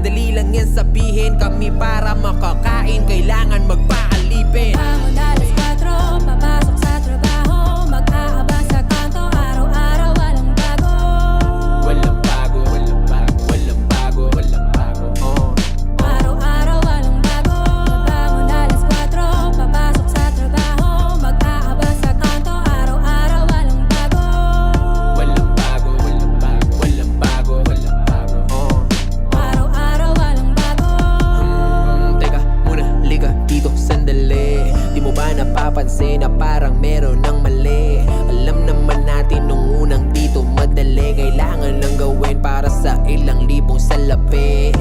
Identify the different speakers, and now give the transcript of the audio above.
Speaker 1: madali lang yan sabihin. Kami para makakain, kailangan magpaalipin.
Speaker 2: Bangon alas 4, papasok sa trabaho, mag-aaba sa kanto, araw-araw walang bago.
Speaker 1: Walang bago, walang bago, walang bago, walang bago.
Speaker 2: Araw-araw walang bago. Bangon alas 4, papasok sa trabaho, mag-aaba sa kanto, araw-araw walang bago.
Speaker 1: Walang bago, walang bago, walang bago, walang bago.
Speaker 2: Araw-araw walang bago.
Speaker 1: Teka muna, liga dito sandali. Di mo ba napapansin na parang meron ng mali? Alam naman natin nung unang dito madali. Kailangan lang gawin para sa ilang libong salapi.